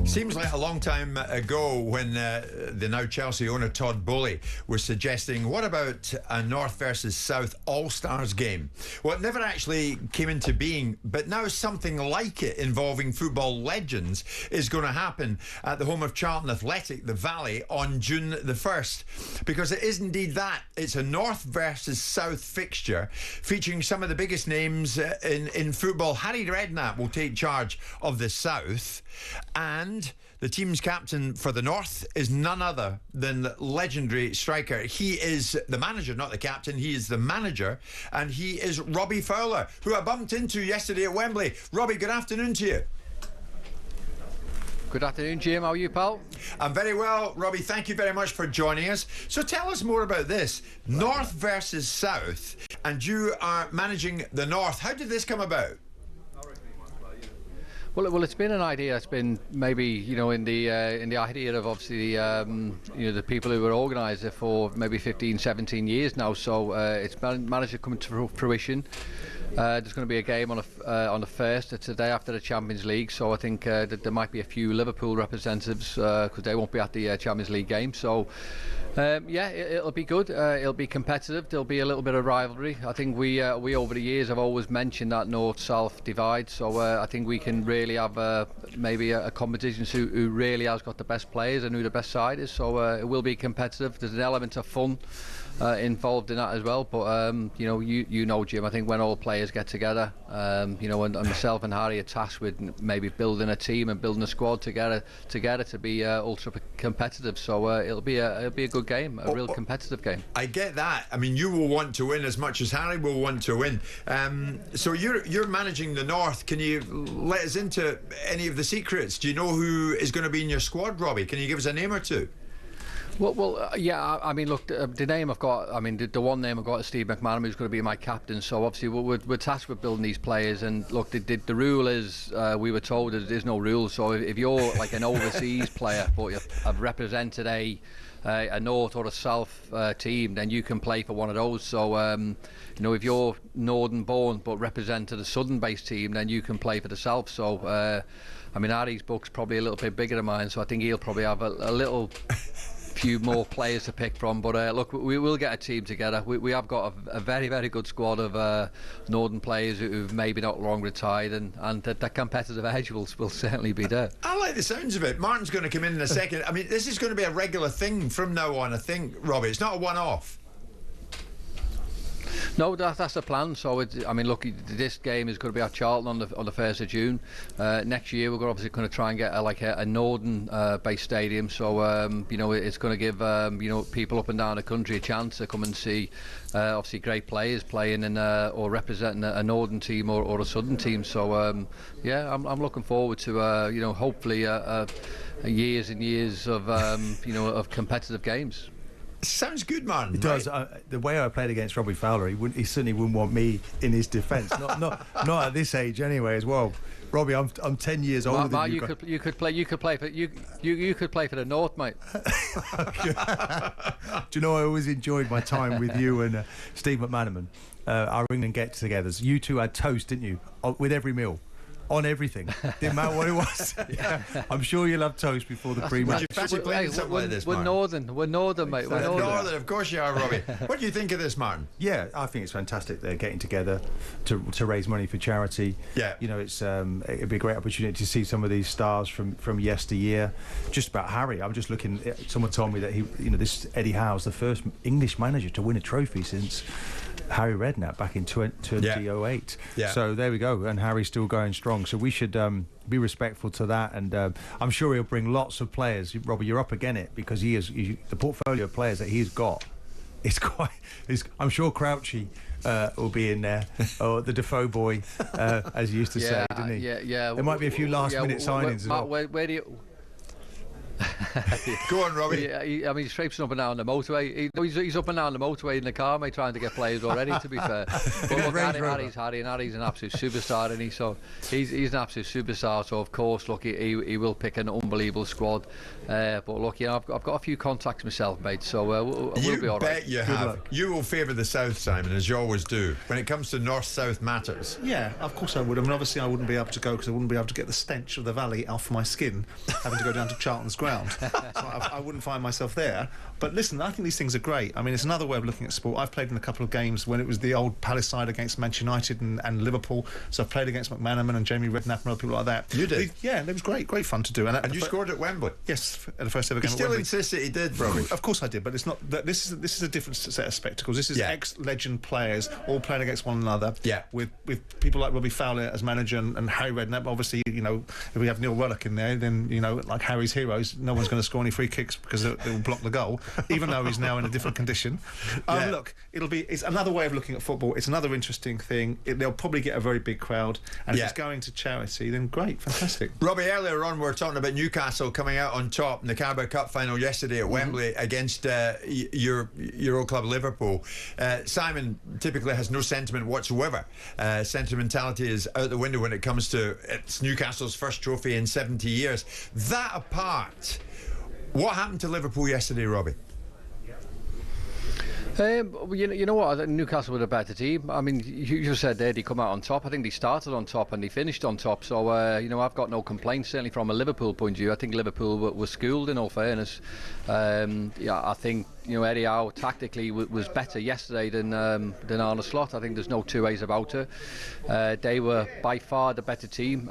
Seems like a long time ago when the now Chelsea owner Todd Boehly was suggesting, what about a North versus South All-Stars game? Well, it never actually came into being, but now something like it involving football legends is going to happen at the home of Charlton Athletic, the Valley, on June the 1st. Because it is indeed that. It's a North versus South fixture featuring some of the biggest names in football. Harry Redknapp will take charge of the South, and the team's captain for the North is none other than the legendary striker. He is the manager, not the captain. He is the manager, and he is Robbie Fowler, who I bumped into yesterday at Wembley. Robbie, good afternoon to you. Good afternoon, Jim. How are you, pal? I'm very well, Robbie. Thank you very much for joining us. So tell us more about this. North versus South, and you are managing the North. How did this come about? Well, it's been an idea. It's been maybe, in the idea of obviously the people who were organised it for maybe 15, 17 years now. So it's managed to come to fruition. There's going to be a game on the 1st. It's the day after the Champions League. So I think that there might be a few Liverpool representatives because they won't be at the Champions League game. So it'll be good. It'll be competitive. There'll be a little bit of rivalry. I think we over the years have always mentioned that North-South divide. So I think we can really have maybe a competition who really has got the best players and who the best side is. So it will be competitive. There's an element of fun involved in that as well. But Jim, I think when all players get together, and myself and Harry are tasked with maybe building a team and building a squad together to be ultra competitive. So it'll be a good game, a real competitive game. I get that. I mean, you will want to win as much as Harry will want to win. So you're managing the North. Can you let us into any of the secrets? Do you know who is going to be in your squad, Robbie? Can you give us a name or two? Yeah. I mean, look, the name I've got. I mean, the one name I've got is Steve McManaman, who's going to be my captain. So obviously, we're tasked with building these players. And look, the rule is we were told that there's no rule. So if you're like an overseas player, but you've represented a North or a South team, then you can play for one of those. So if you're Northern born but represented a Southern based team, then you can play for the South. So Harry's book's probably a little bit bigger than mine, so I think he'll probably have a little few more players to pick from. But look, we will get a team together. We have got a very, very good squad of Northern players who've maybe not long retired, and the competitive edge will certainly be there. I like the sounds of it. Martin's going to come in a second. I mean, this is going to be a regular thing from now on, I think, Robbie. It's not a one-off. No, that's the plan. So, look, this game is going to be at Charlton on the 1st of June. Next year, we're obviously going to try and get a Northern-based stadium. So, it's going to give people up and down the country a chance to come and see, obviously, great players playing in or representing a Northern team or a Southern team. So, I'm looking forward to hopefully years and years of of competitive games. Sounds good, Martin. It does. The way I played against Robbie Fowler, he certainly wouldn't want me in his defence. Not at this age, anyway. As well, Robbie, I'm 10 years older than you. You could play for the North, mate. Do you know, I always enjoyed my time with you and Steve McManaman. Our England get-togethers. You two had toast, didn't you, with every meal? On everything, didn't matter what it was. Yeah. I'm sure you'll have toast before the pre-match. Would you fancy playing something like this, Martin? We're Northern, mate. We're Northern, of course you are, Robbie. What do you think of this, Martin? Yeah, I think it's fantastic. They're getting together to raise money for charity. Yeah, it's it'd be a great opportunity to see some of these stars from yesteryear. Just about Harry, I'm just looking. Someone told me that this Eddie Howe's the first English manager to win a trophy since Harry Redknapp back in 2008. Yeah. So there we go, and Harry's still going strong. So we should be respectful to that, and I'm sure he'll bring lots of players. Robbie, you're up against it because the portfolio of players that he's got. I'm sure Crouchy will be in there, or the Defoe boy, as he used to say, didn't he? Yeah. There might be a few last-minute signings as well. Where do you? Go on, Robbie. I mean, he's traipsing up and down the motorway. He's up and down the motorway in the car, mate, trying to get players already, to be fair. But look, Harry's Harry, and Harry's an absolute superstar, isn't he? So he's an absolute superstar. So, of course, look, he will pick an unbelievable squad. But, look, you know, I've got a few contacts myself, mate, so we'll be all right. You bet you have. You will favour the South, Simon, as you always do, when it comes to North-South matters. Yeah, of course I would. I mean, obviously I wouldn't be able to go because I wouldn't be able to get the stench of the valley off my skin, having to go down to Charlton's ground. So I wouldn't find myself there. But listen, I think these things are great. I mean, it's another way of looking at sport. I've played in a couple of games when it was the old Palace side against Manchester United and Liverpool. So I've played against McManaman and Jamie Redknapp and other people like that. You did? Yeah, it was great fun to do. And you scored at Wembley? Yes, at the first ever game He at still Wembley. insists that he did, Robbie. Of course I did, but it's not. This is a different set of spectacles. This is ex-legend players all playing against one another. Yeah. With people like Robbie Fowler as manager and Harry Redknapp. Obviously, you know, if we have Neil Ruddock in there, then, you know, like Harry's heroes, no one's going to score any free kicks because it will block the goal, even though he's now in a different condition. Look, it's another way of looking at football. It's another interesting thing. They'll probably get a very big crowd, and if it's going to charity, then great, fantastic. Robbie, earlier on we were talking about Newcastle coming out on top in the Carabao Cup final yesterday at Wembley against your old club Liverpool. Simon typically has no sentiment whatsoever. Sentimentality is out the window when it comes to it's Newcastle's first trophy in 70 years. That apart, what happened to Liverpool yesterday, Robbie? You know what? I think Newcastle were a better team. I mean, you just said they come out on top. I think they started on top and they finished on top. So, you know, I've got no complaints, certainly from a Liverpool point of view. I think Liverpool were schooled, in all fairness. I think, you know, Eddie Howe tactically was better yesterday than Arne Slot. I think there's no two ways about it. They were by far the better team.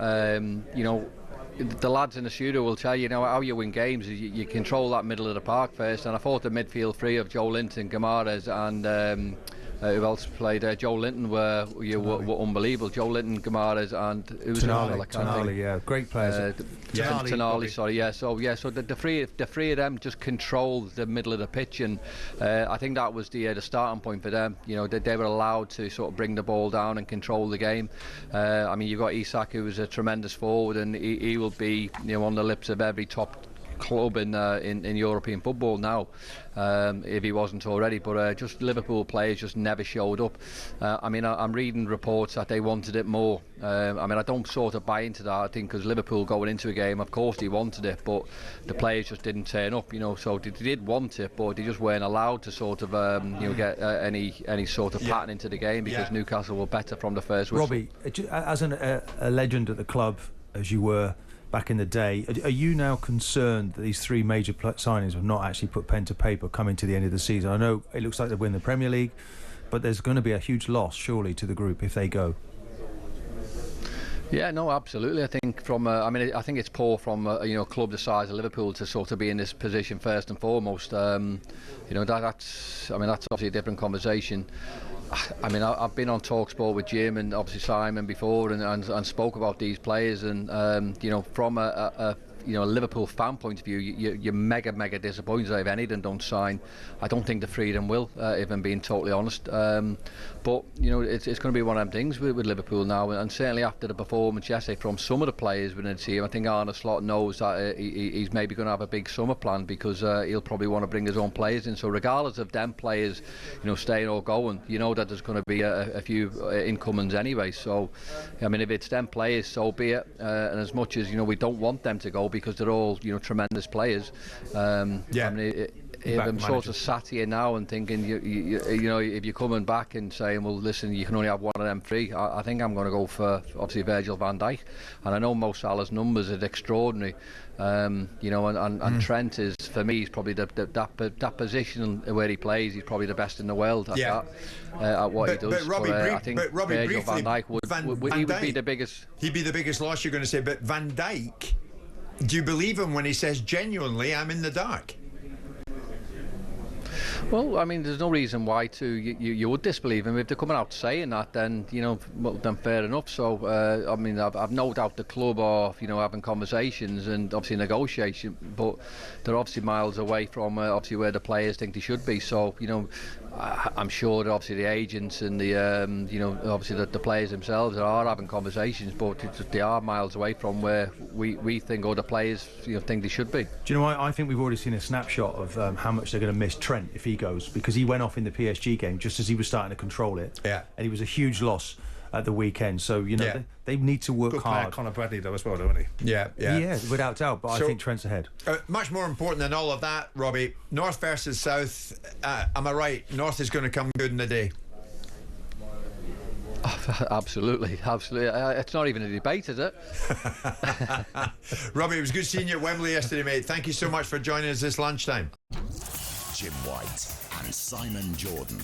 You know, the lads in the studio will tell you, how you win games is you control that middle of the park first, and I thought the midfield three of Joe Linton, Guimaraes and who else played? Joe Linton were unbelievable. Joe Linton, Guimaraes, and who was Tonali, yeah, great players. Tonali, sorry, yeah. So the three of them just controlled the middle of the pitch, and I think that was the starting point for them. You know, they were allowed to sort of bring the ball down and control the game. I mean, you've got Isak, who was a tremendous forward, and he will be, you know, on the lips of every top club in European football now, if he wasn't already. But just Liverpool players just never showed up. I mean, I'm reading reports that they wanted it more. I mean, I don't sort of buy into that. I think because Liverpool going into a game, of course they wanted it, but the players just didn't turn up. You know, so they did want it, but they just weren't allowed to sort of you know, get any sort of pattern into the game because Newcastle were better from the first whistle. Robbie, as a legend at the club as you were back in the day, are you now concerned that these three major signings have not actually put pen to paper coming to the end of the season? I know it looks like they win the Premier League, but there's going to be a huge loss surely to the group if they go. Yeah, no, absolutely. I think I think it's poor from you know, a club the size of Liverpool to sort of be in this position first and foremost. You know, that's obviously a different conversation. I mean, I've been on talkSPORT with Jim and obviously Simon before, and spoke about these players, and you know, from a Liverpool fan point of view, you're mega disappointed if any of them don't sign. I don't think the three of them will, if I'm being totally honest. But you know, it's going to be one of them things with Liverpool now, and certainly after the performance yesterday from some of the players within the team, I think Arne Slot knows that he's maybe going to have a big summer plan because he'll probably want to bring his own players in. So regardless of them players, you know, staying or going, you know that there's going to be a few incomings anyway. So I mean, if it's them players, so be it. And as much as, you know, we don't want them to go because they're all, you know, tremendous players. I mean, if I'm sort of sat here now and thinking, you know, if you're coming back and saying, well, listen, you can only have one of them three, I think I'm going to go for obviously Virgil van Dijk. And I know Mo Salah's numbers are extraordinary. You know, and Trent is, for me, he's probably that position where he plays, he's probably the best in the world at that, at what he does. But Robbie, I think Virgil briefly, van Dijk would be the biggest. He'd be the biggest loss, you're going to say. But Van Dijk, do you believe him when he says genuinely, I'm in the dark? Well, I mean, there's no reason why you would disbelieve him. If they're coming out saying that, then, you know, well, then fair enough. So, I mean, I've no doubt the club are, you know, having conversations and obviously negotiation, but they're obviously miles away from obviously where the players think they should be. So, you know, I'm sure that obviously the agents and the obviously the players themselves are having conversations, but they are miles away from where we think, or the players think they should be. Do you know what? I think we've already seen a snapshot of how much they're going to miss Trent if he goes, because he went off in the PSG game just as he was starting to control it. Yeah. And he was a huge loss at the weekend. So, they need to work Good hard. player, Conor Bradley, though, as well, don't he? Yeah. Yeah, without doubt. But I think Trent's ahead. Much more important than all of that, Robbie, North versus South. Am I right? North is going to come good in the day. Absolutely. It's not even a debate, is it? Robbie, it was good seeing you at Wembley yesterday, mate. Thank you so much for joining us this lunchtime. Jim White and Simon Jordan.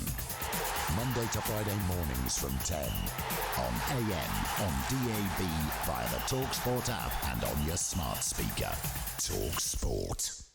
Monday to Friday mornings from 10 on AM, on DAB, via the talkSPORT app and on your smart speaker. talkSPORT.